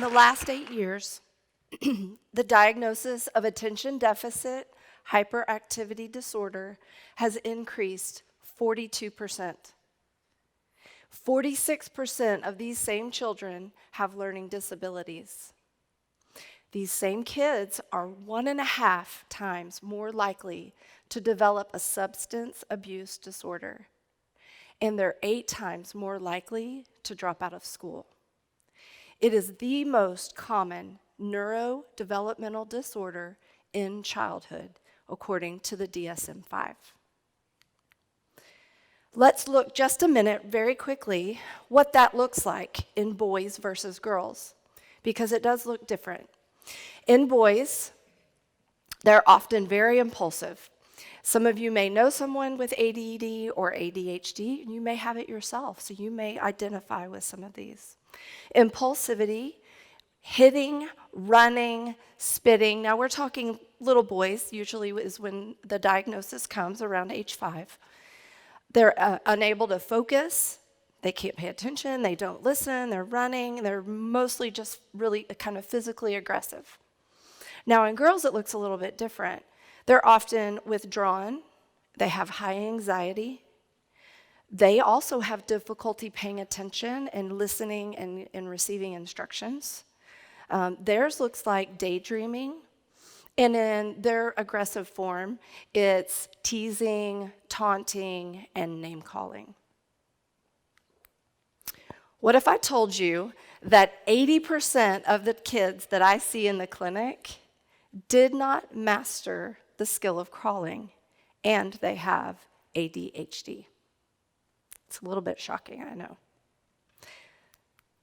the last 8 years, the diagnosis of attention deficit hyperactivity disorder has increased 42%. 46% of these same children have learning disabilities. These same kids are 1.5 times more likely to develop a substance abuse disorder, and they're 8 times more likely to drop out of school. It is the most common neurodevelopmental disorder in childhood, according to the DSM-5. Let's look just a minute very quickly what that looks like in boys versus girls, because it does look different. In boys, they're often very impulsive. Some of you may know someone with ADD or ADHD, and you may have it yourself, so you may identify with some of these. Impulsivity, hitting, running, spitting. Now we're talking little boys, usually is when the diagnosis comes around age 5. They're unable to focus, they can't pay attention, they don't listen, they're running, they're mostly just really kind of physically aggressive. Now in girls it looks a little bit different. They're often withdrawn, they have high anxiety, they also have difficulty paying attention and listening and receiving instructions. Theirs looks like daydreaming. And in their aggressive form, it's teasing, taunting, and name-calling. What if I told you that 80% of the kids that I see in the clinic did not master the skill of crawling, and they have ADHD? It's a little bit shocking, I know.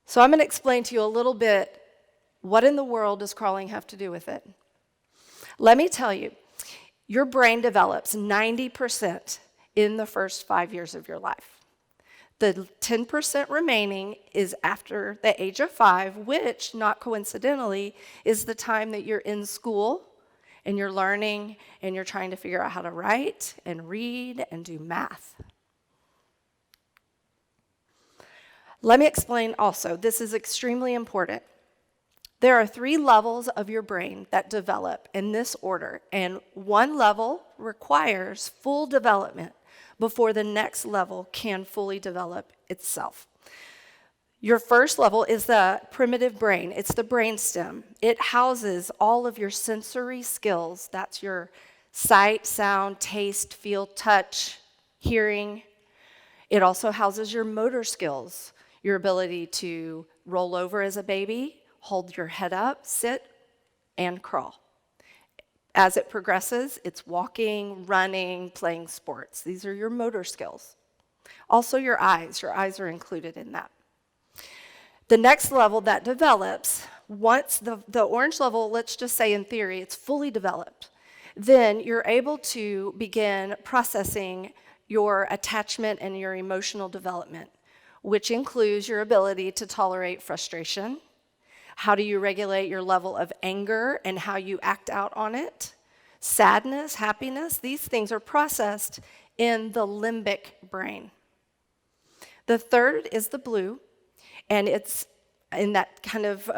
So I'm going to explain to you a little bit what in the world does crawling have to do with it. Let me tell you, your brain develops 90% in the first 5 years of your life. The 10% remaining is after the age of 5, which, not coincidentally, is the time that you're in school and you're learning and you're trying to figure out how to write and read and do math. Let me explain also, this is extremely important. There are 3 levels of your brain that develop in this order, and one level requires full development before the next level can fully develop itself. Your first level is the primitive brain. It's the brainstem. It houses all of your sensory skills. That's your sight, sound, taste, feel, touch, hearing. It also houses your motor skills, your ability to roll over as a baby, hold your head up, sit, and crawl. As it progresses, it's walking, running, playing sports. These are your motor skills. Also your eyes are included in that. The next level that develops, once the orange level, let's just say in theory, it's fully developed, then you're able to begin processing your attachment and your emotional development, which includes your ability to tolerate frustration. How do you regulate your level of anger and how you act out on it? Sadness, happiness, these things are processed in the limbic brain. The third is the blue, and it's in that kind of,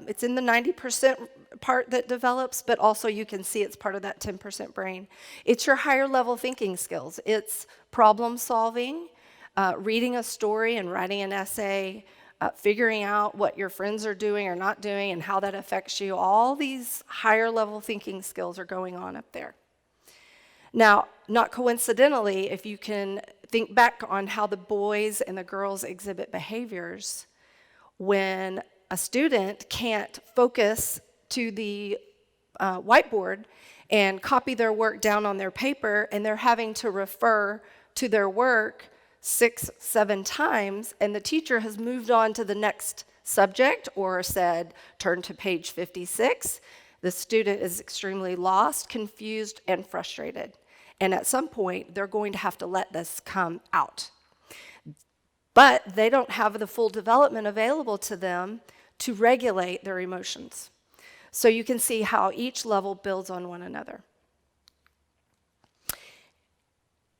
it's in the 90% part that develops, but also you can see it's part of that 10% brain. It's your higher level thinking skills. It's problem solving, reading a story and writing an essay, figuring out what your friends are doing or not doing and how that affects you. All these higher level thinking skills are going on up there. Now, not coincidentally, if you can think back on how the boys and the girls exhibit behaviors, when a student can't focus to the whiteboard and copy their work down on their paper, and they're having to refer to their work 6, 7 times, and the teacher has moved on to the next subject or said, turn to page 56, the student is extremely lost, confused, and frustrated. And at some point, they're going to have to let this come out. But they don't have the full development available to them to regulate their emotions. So you can see how each level builds on one another.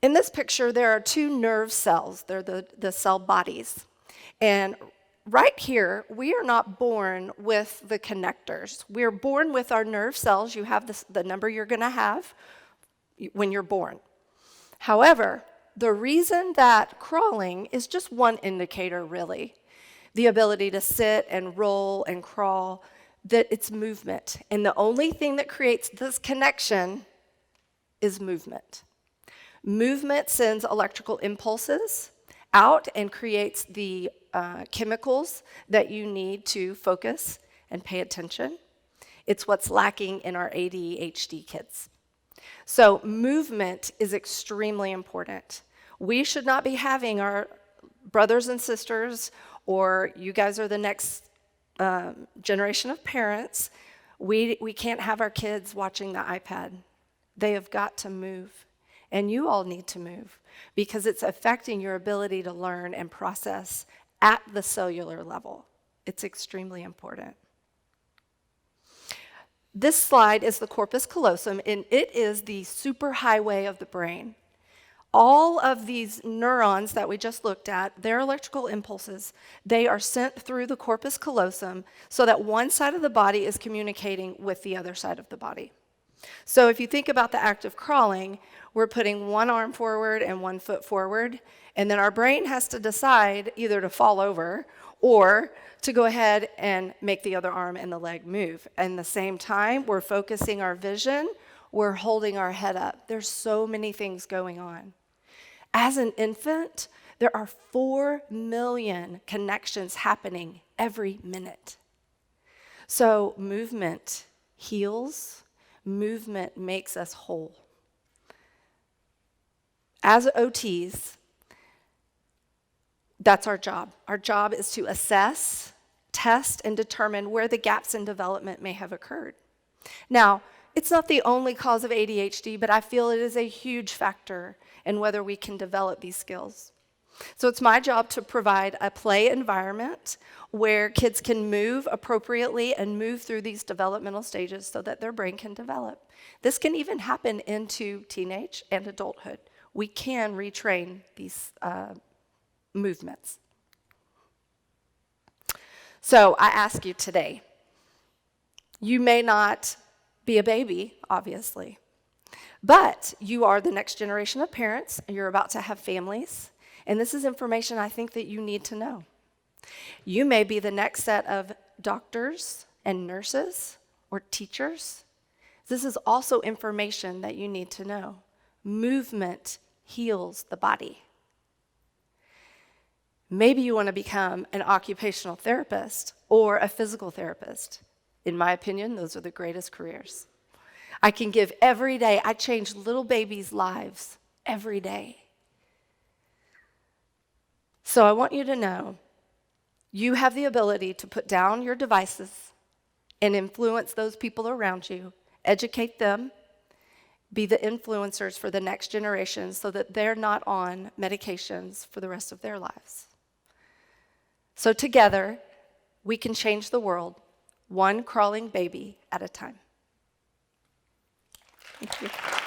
In this picture, there are 2 nerve cells. They're the cell bodies. And right here, we are not born with the connectors. We're born with our nerve cells. You have the number you're going to have when you're born. However, the reason that crawling is just one indicator, really, the ability to sit and roll and crawl, that it's movement. And the only thing that creates this connection is movement. Movement sends electrical impulses out and creates the chemicals that you need to focus and pay attention. It's what's lacking in our ADHD kids. So movement is extremely important. We should not be having our brothers and sisters, or you guys are the next generation of parents. We can't have our kids watching the iPad. They have got to move. And you all need to move because it's affecting your ability to learn and process at the cellular level. It's extremely important. This slide is the Corpus Callosum, and it is the superhighway of the brain. All of these neurons that we just looked at, their electrical impulses, they are sent through the Corpus Callosum so that one side of the body is communicating with the other side of the body. So if you think about the act of crawling, we're putting one arm forward and one foot forward, and then our brain has to decide either to fall over or to go ahead and make the other arm and the leg move. And at the same time, we're focusing our vision, we're holding our head up. There's so many things going on. As an infant, there are 4 million connections happening every minute. So movement heals, movement makes us whole. As OTs, that's our job. Our job is to assess, test, and determine where the gaps in development may have occurred. Now, it's not the only cause of ADHD, but I feel it is a huge factor in whether we can develop these skills. So it's my job to provide a play environment where kids can move appropriately and move through these developmental stages so that their brain can develop. This can even happen into teenage and adulthood. We can retrain these movements. So I ask you today, you may not be a baby, obviously, but you are the next generation of parents, and you're about to have families, and this is information I think that you need to know. You may be the next set of doctors and nurses or teachers. This is also information that you need to know. Movement heals the body. Maybe you want to become an occupational therapist or a physical therapist. In my opinion, those are the greatest careers. I can give every day. I change little babies' lives every day. So I want you to know you have the ability to put down your devices and influence those people around you, educate them, be the influencers for the next generation so that they're not on medications for the rest of their lives. So together, we can change the world, one crawling baby at a time. Thank you.